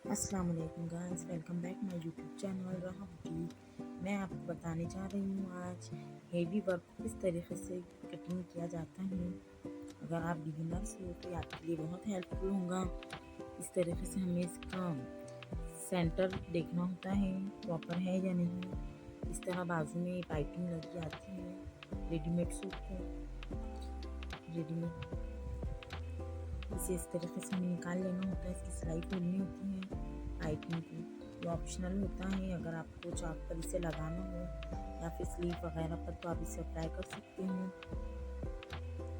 अस्सलाम वालेकुम guys, welcome back my YouTube channel राहा बुटीक। मैं आपको बताने जा रही हूँ आज हेवी वर्क को किस तरीके से कटिंग किया जाता है। अगर आप बिगिनर्स हो तो ये आपके लिए बहुत हेल्पफुल होगा। इस तरीके से हमें इसका सेंटर देखना होता है प्रॉपर है या नहीं। इस तरह बाजू में पाइपिंग लगी आती है रेडीमेड सूट को। रेडीमेड इसे इस तरीके से हमें निकाल लेना होता है। इसकी सिलाई खोलनी होती है पाइपिंग की। ये ऑप्शनल होता है, अगर आपको चाक पर इसे लगाना हो या फिर स्लीव वगैरह पर तो आप इसे अप्लाई कर सकते हो,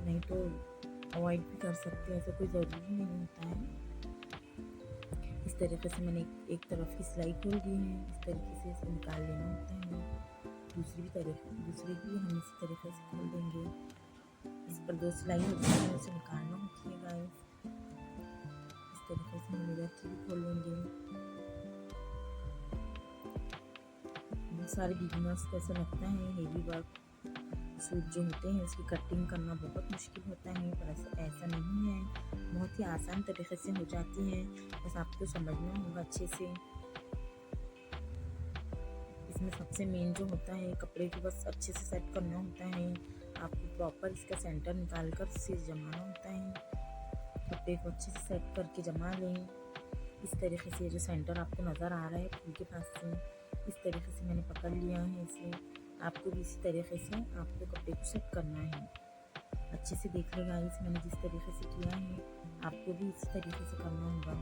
नहीं तो अवॉइड भी कर सकते हैं, ऐसा कोई ज़रूरी नहीं होता है। इस तरीके से मैंने एक तरफ की सिलाई खोल दी है। इस तरीके से इसे निकाल लेना होता है। दूसरी भी हम इसी तरीके से खोल देंगे। इस पर 2 सिलाई होती है, उसे निकालना होती है गाइस। इस तरीके से हम इधर से भी खोल लेंगे। बहुत सारे बिगिनर्स को ऐसा लगता है हेवी वर्क सूट जो होते हैं उसकी कटिंग करना बहुत मुश्किल होता है, पर ऐसा नहीं है। बहुत ही आसान तरीके से हो जाती है, बस आपको समझना होगा अच्छे से। इसमें सबसे मेन जो होता है कपड़े को बस अच्छे से सेट करना होता है। आपको प्रॉपर इसका सेंटर निकाल कर इसे जमाना होता है। कपड़े को अच्छे से सेट करके जमा लें। इस तरीके से जो सेंटर आपको नज़र आ रहा है फूल के पास से, इस तरीके से मैंने पकड़ लिया है इसे। आपको भी इसी तरीके से आपको कपड़े को सेट करना है। अच्छे से देख लेगा इस मैंने जिस तरीके से किया है, आपको भी इसी तरीके से करना होगा।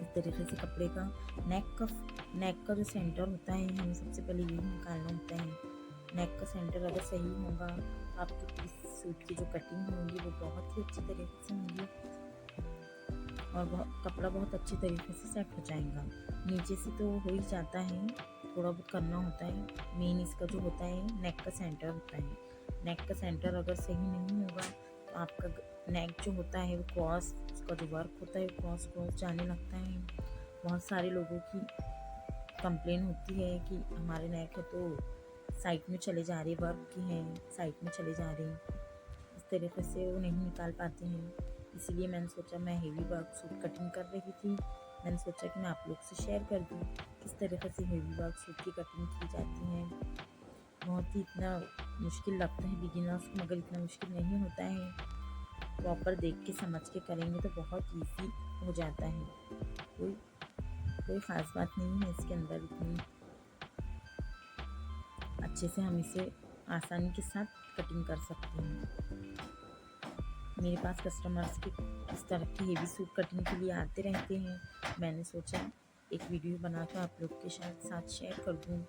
इस तरीके से कपड़े का नेक का जो सेंटर होता है हमें सबसे पहले यही निकालना होता है। नेक का सेंटर अगर सही होगा तो आपकी पूरी सूट की जो कटिंग होगी वो बहुत ही अच्छी तरीके से होगी और कपड़ा बहुत अच्छे तरीके से सेट हो जाएगा। नीचे से तो हो ही जाता है, थोड़ा बहुत करना होता है। मेन इसका जो होता है नेक का सेंटर होता है। नेक का सेंटर अगर सही नहीं होगा तो आपका नेक जो होता है वो क्रॉस, उसका जो वर्क होता है क्रॉस क्रॉस जाने लगता है। बहुत सारे लोगों की कंप्लेन होती है कि हमारे नेक है तो साइड में चले जा रहे, वर्क की है साइड में चले जा रहे, इस तरीके से वो नहीं निकाल पाते हैं। इसीलिए मैंने सोचा, मैं हेवी वर्क सूट कटिंग कर रही थी, मैंने सोचा कि मैं आप लोग से शेयर कर दूँ किस तरीके से हेवी वर्क सूट की कटिंग की जाती है। बहुत ही इतना मुश्किल लगता है बिगिनर्स को, मगर इतना मुश्किल नहीं होता है। प्रॉपर देख के समझ के करेंगे तो बहुत ईजी हो जाता है। कोई कोई ख़ास बात नहीं है इसके अंदर। इतनी अच्छे से हम इसे आसानी के साथ कटिंग कर सकते हैं। मेरे पास कस्टमर्स के इस तरह की हेवी सूट कटिंग के लिए आते रहते हैं। मैंने सोचा एक वीडियो बनाकर आप लोग के साथ शेयर कर दूँ।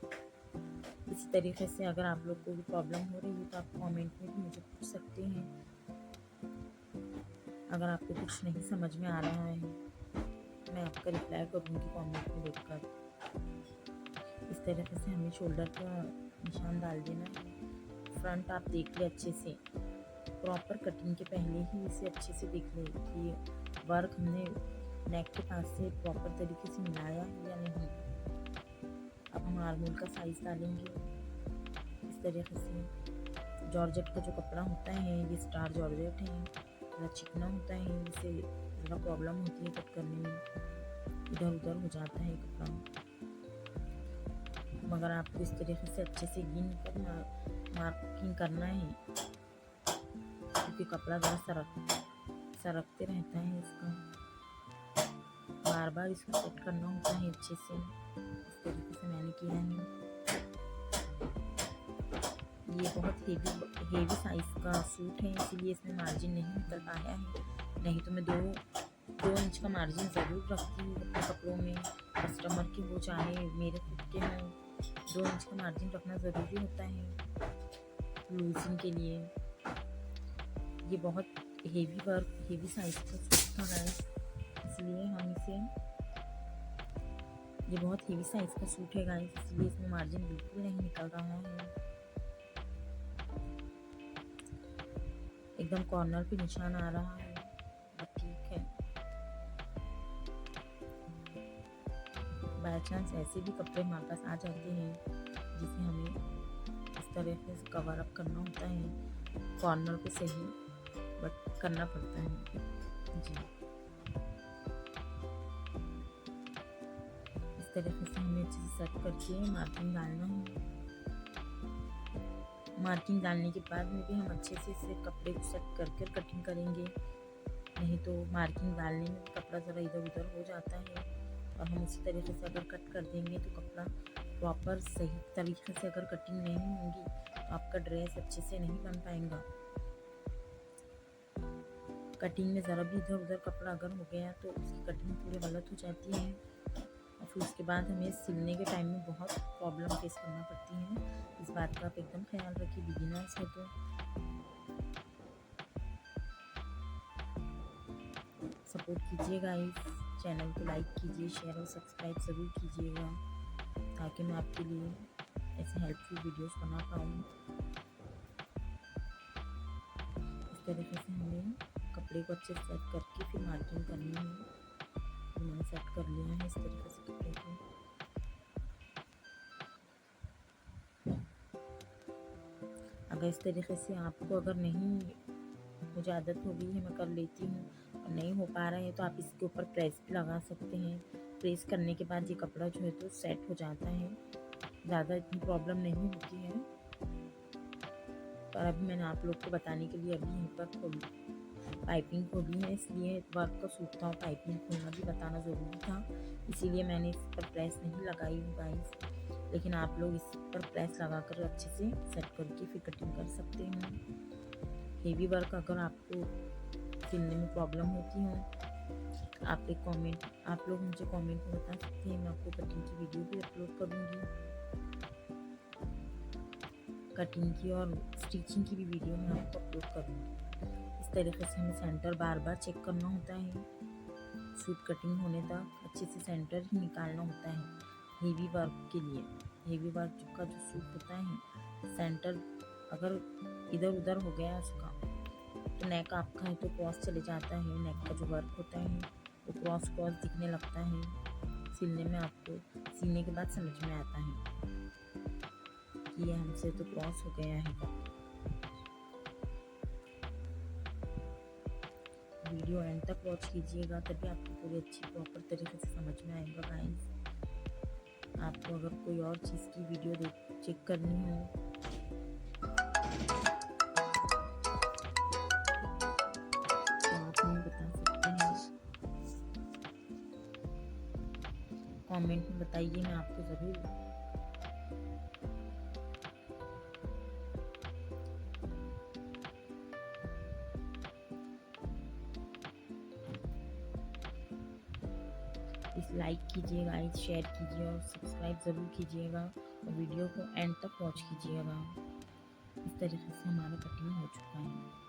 इसी तरीके से अगर आप लोग को भी प्रॉब्लम हो रही है तो आप कमेंट में भी मुझे पूछ सकते हैं। अगर आपको कुछ नहीं समझ में आ रहा है मैं आपका रिप्लाई करूँगी कमेंट में देखकर। इस तरीके से हमें शोल्डर का निशान डाल देना है। फ्रंट आप देख ले अच्छे से, प्रॉपर कटिंग के पहले ही इसे अच्छे से देख ले कि वर्क हमने नेक के पास से प्रॉपर तरीके से मिलाया है या नहीं। अब हम आर्मोल का साइज़ डालेंगे। इस तरीके से जॉर्जेट का जो कपड़ा होता है ये स्टार जॉर्जेट है, थोड़ा चिकना होता है, इसे ज़रा प्रॉब्लम होती है कट करने में, इधर उधर हो जाता है कपड़ा। मगर आपको इस तरीके से अच्छे से गिन कर मार्किंग करना है, क्योंकि कपड़ा ज़रा सरकते रहता है इसका। बार बार इसको सेट करना होता है अच्छे से। इस तरीके से मैंने किया है। ये बहुत हेवी साइज़ का सूट है, इसीलिए इसमें मार्जिन नहीं निकल पाया है, नहीं तो मैं दो इंच का मार्जिन ज़रूर रखती हूँ अपने कपड़ों में। कस्टमर के हो चाहे मेरे खुद के हों, 2 इंच का मार्जिन रखना ज़रूरी होता है लूजिंग के लिए। ये बहुत हेवी साइज़ का सूट था गाइस, इसलिए हम इसे, ये बहुत हेवी साइज़ का सूट है गाइस, इसलिए इसमें मार्जिन बिल्कुल नहीं निकल रहा है। एकदम कॉर्नर पे निशान आ रहा है, ठीक है। बाय चांस ऐसे भी कपड़े हमारे पास आ जाते हैं जिसे हमें इस तरह से कवर अप करना होता है, कॉर्नर पे सही बट करना पड़ता है जी। तरीके से हमें अच्छे से सेट करके मार्किंग डालना है। मार्किंग डालने के बाद में भी हम अच्छे से इसे कपड़े को सेट करके कटिंग करेंगे, नहीं तो मार्किंग डालने में कपड़ा ज़रा इधर उधर हो जाता है। और हम इसी तरीके से अगर कट कर देंगे तो कपड़ा प्रॉपर सही तरीके से अगर कटिंग नहीं होगी तो आपका ड्रेस अच्छे से नहीं बन पाएगा। कटिंग में ज़रा भी इधर उधर कपड़ा अगर हो गया तो उसकी कटिंग पूरी गलत हो जाती है और फिर उसके बाद हमें सिलने के टाइम में बहुत प्रॉब्लम फेस करना पड़ती है। इस बात का आप एकदम ख्याल रखिए, बिगिनर्स है तो। सपोर्ट कीजिएगा, इस चैनल को लाइक कीजिए, शेयर और सब्सक्राइब ज़रूर कीजिएगा ताकि मैं आपके लिए ऐसे हेल्पफुल वीडियोस बना पाऊँ। इस तरीके से हमें कपड़े को अच्छे से सेट करके फिर मार्किंग करनी है। तो मैंने सेट कर लिया है इस तरीके से कपड़े को। अगर इस तरीके से आपको अगर नहीं, मुझे आदत हो गई है मैं कर लेती हूँ, और नहीं हो पा रहा है तो आप इसके ऊपर प्रेस भी लगा सकते हैं। प्रेस करने के बाद ये कपड़ा जो है तो सेट हो जाता है, ज़्यादा इतनी प्रॉब्लम नहीं होती है। पर अभी मैंने आप लोग को बताने के लिए अभी यहीं पर पाइपिंग खोली है, इसलिए वर्क का सूखता हुआ पाइपिंग खोलना भी बताना ज़रूरी था, इसीलिए मैंने इस पर प्रेस नहीं लगाई हूँ गाइस। लेकिन आप लोग इस पर प्रेस लगाकर अच्छे से सेट करके फिर कटिंग कर सकते हैं। हेवी वर्क अगर आपको सिलने में प्रॉब्लम होती हो आप लोग मुझे कमेंट में बता सकते हैं, मैं आपको कटिंग की वीडियो भी अपलोड करूँगी। कटिंग की और स्टिचिंग की भी वीडियो मैं आपको अपलोड करूँगी। इस तरीके से हमें सेंटर बार बार चेक करना होता है, सूट कटिंग होने तक अच्छे से सेंटर ही निकालना होता है। हेवी वर्क के लिए, हेवी वर्क का जो सूट होता है, सेंटर अगर इधर उधर हो गया उसका तो नेक आपका है तो क्रॉस चले जाता है। नेक का जो वर्क होता है वो क्रॉस दिखने लगता है। सिलने में आपको सीने के बाद समझ में आता है कि ये हमसे तो क्रॉस हो गया है। वीडियो एंड तक वॉच कीजिएगा तभी आपको पूरी अच्छी प्रॉपर तरीके से समझ में आएगा गाइस। आपको अगर कोई और चीज़ की वीडियो चेक करनी हो तो आप हमें बता सकते हैं, कमेंट में बताइए, मैं आपको ज़रूर इस लाइक कीजिएगा, इस शेयर कीजिए और सब्सक्राइब ज़रूर कीजिएगा और वीडियो को एंड तक वॉच कीजिएगा। इस तरीके से हमारा कटिंग हो चुका है।